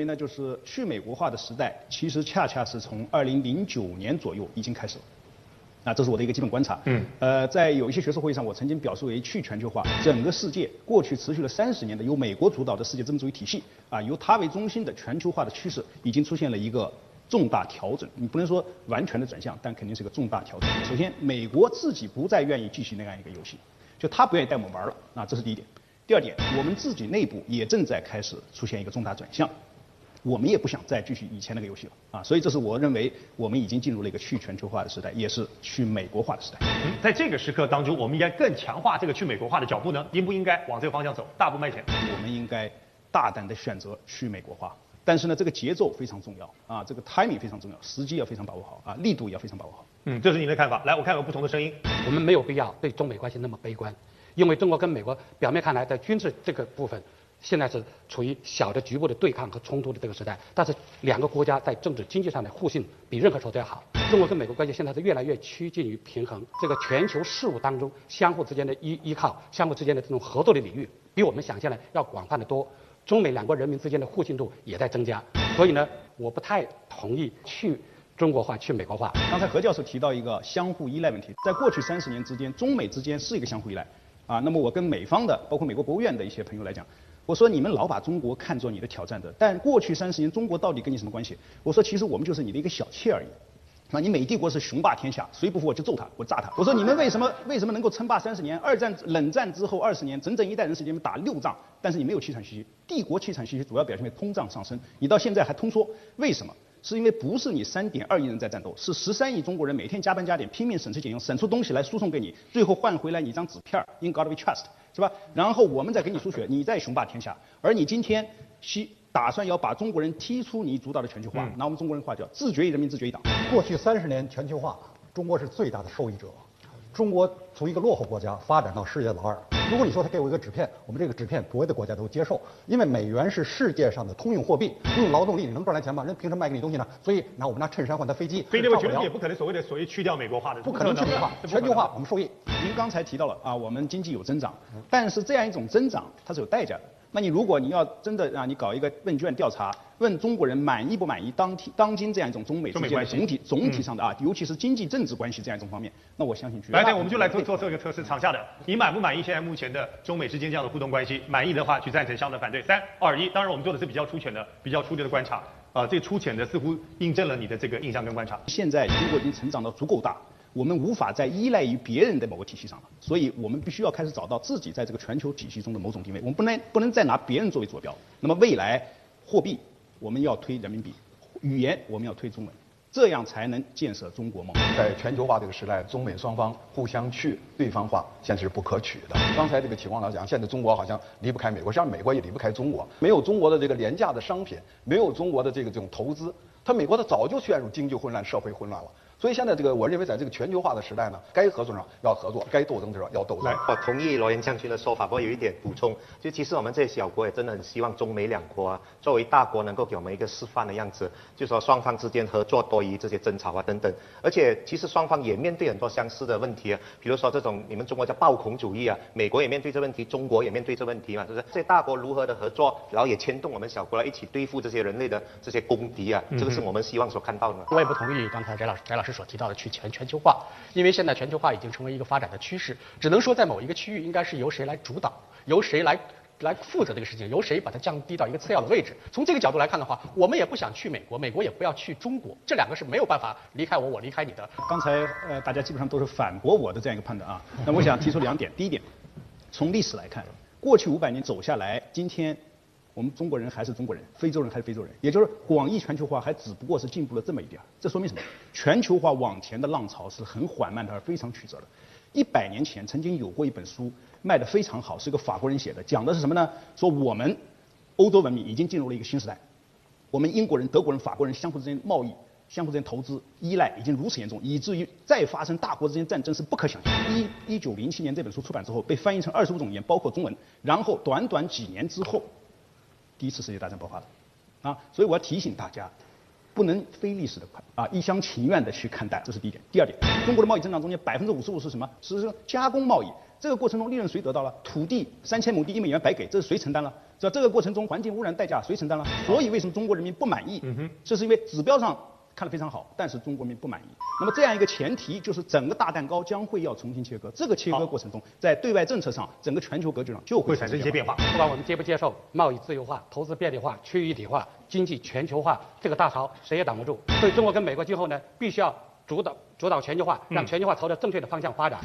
所以呢，就是去美国化的时代，其实恰恰是从2009年左右已经开始了。啊，这是我的一个基本观察。在有一些学术会议上，我曾经表述为去全球化，整个世界过去持续了30年的由美国主导的世界资本主义体系，啊，由它为中心的全球化的趋势，已经出现了一个重大调整。你不能说完全的转向，但肯定是个重大调整。首先，美国自己不再愿意继续那样一个游戏，就他不愿意带我们玩了，啊，这是第一点。第二点，我们自己内部也正在开始出现一个重大转向。我们也不想再继续以前那个游戏了啊，所以这是我认为我们已经进入了一个去全球化的时代，也是去美国化的时代。在这个时刻当中，我们应该更强化这个去美国化的脚步呢？应不应该往这个方向走，大步迈前？我们应该大胆的选择去美国化，但是呢，这个节奏非常重要啊，这个 timing 非常重要，时机要非常把握好啊，力度也要非常把握好。这是您的看法。来，我看有不同的声音。我们没有必要对中美关系那么悲观，因为中国跟美国表面看来在军事这个部分，现在是处于小的局部的对抗和冲突的这个时代，但是两个国家在政治经济上的互信比任何时候都要好。中国跟美国关系现在是越来越趋近于平衡，这个全球事务当中相互之间的依靠、相互之间的这种合作的领域，比我们想象的要广泛的多。中美两国人民之间的互信度也在增加，所以呢，我不太同意去中国化、去美国化。刚才何教授提到一个相互依赖问题，在过去30年之间，中美之间是一个相互依赖啊。那么我跟美方的，包括美国国务院的一些朋友来讲，我说你们老把中国看作你的挑战者，但过去30年中国到底跟你什么关系？我说其实我们就是你的一个小妾而已。啊，你美帝国是雄霸天下，谁不服我就揍他，我炸他。我说你们为什么能够称霸30年？冷战之后20年，整整一代人时间打6仗，但是你没有气喘吁吁。帝国气喘吁吁主要表现为通胀上升，你到现在还通缩，为什么？是因为不是你3.2亿人在战斗，是13亿中国人每天加班加点拼命省吃俭用，省出东西来输送给你，最后换回来你一张纸片 ，In God we trust， 是吧？然后我们再给你输血，你再雄霸天下，而你今天打算要把中国人踢出你主导的全球化，拿我们中国人话叫自决一人民自决一党。过去30年全球化，中国是最大的受益者。中国从一个落后国家发展到世界老二。如果你说他给我一个纸片，我们这个纸片所有的国家都接受，因为美元是世界上的通用货币，用劳动力你能赚来钱吗？人凭什么卖给你东西呢？所以我们拿衬衫换他飞机。所以这位觉得也不可能所谓去掉美国化的，不可能去美国化，全球化我们受益。您刚才提到了啊，我们经济有增长，但是这样一种增长它是有代价的。那如果你要真的让你搞一个问卷调查，问中国人满意不满意当今这样一种中美之间的总体上的啊，尤其是经济政治关系这样一种方面，那我相信来，我们就来做这个测试，场下的你满不满意现在目前的中美之间这样的互动关系？满意的话去赞成，相反反对。3、2、1。当然我们做的是比较粗浅的、比较粗略的观察啊，这粗浅的似乎印证了你的这个印象跟观察。现在中国已经成长到足够大。我们无法再依赖于别人的某个体系上了，所以我们必须要开始找到自己在这个全球体系中的某种定位。我们不能再拿别人作为坐标。那么未来货币我们要推人民币，语言我们要推中文，这样才能建设中国梦。在全球化这个时代，中美双方互相去对方化，现在是不可取的。刚才这个情况来讲，现在中国好像离不开美国，实际上美国也离不开中国。没有中国的这个廉价的商品，没有中国的这种投资，美国早就陷入经济混乱、社会混乱了。所以现在我认为在这个全球化的时代呢，该合作上要合作，该斗争的时候要斗争。我同意罗源将军的说法，不过有一点补充，就其实我们这些小国也真的很希望中美两国啊，作为大国能够给我们一个示范的样子，就说双方之间合作多于这些争吵啊等等。而且其实双方也面对很多相似的问题啊，比如说这种你们中国叫暴恐主义啊，美国也面对这问题，中国也面对这问题嘛，是不是？这些大国如何的合作，然后也牵动我们小国来一起对付这些人类的这些公敌啊，这个是我们希望所看到的。我也不同意刚才翟老师所提到的去全球化，因为现在全球化已经成为一个发展的趋势，只能说在某一个区域应该是由谁来主导，由谁来负责这个事情，由谁把它降低到一个次要的位置。从这个角度来看的话，我们也不想去美国，美国也不要去中国，这两个是没有办法离开我离开你的。刚才大家基本上都是反驳我的这样一个判断啊，那我想提出2点。第一点，从历史来看，过去500年走下来，今天我们中国人还是中国人，非洲人还是非洲人，也就是广义全球化还只不过是进步了这么一点。这说明什么？全球化往前的浪潮是很缓慢的，而非常曲折的。100年前曾经有过一本书卖得非常好，是一个法国人写的，讲的是什么呢？说我们欧洲文明已经进入了一个新时代，我们英国人、德国人、法国人相互之间贸易、相互之间投资依赖已经如此严重，以至于再发生大国之间战争是不可想象。1907年这本书出版之后，被翻译成25种语言，包括中文，然后短短几年之后，第一次世界大战爆发了，所以我要提醒大家，不能非历史的一厢情愿的去看待，这是第一点。第二点，中国的贸易增长中间55%是什么？是加工贸易。这个过程中利润谁得到了？土地3000亩地1美元白给，这是谁承担了？在这个过程中，环境污染代价谁承担了？所以为什么中国人民不满意？这是因为指标上看得非常好，但是中国人民不满意。那么这样一个前提就是整个大蛋糕将会要重新切割，这个切割过程中，在对外政策上，整个全球格局上就会产生一些变化。不管我们接不接受贸易自由化、投资便利化、区域一体化、经济全球化这个大潮，谁也挡不住。所以中国跟美国今后呢，必须要主导全球化，让全球化朝着正确的方向发展。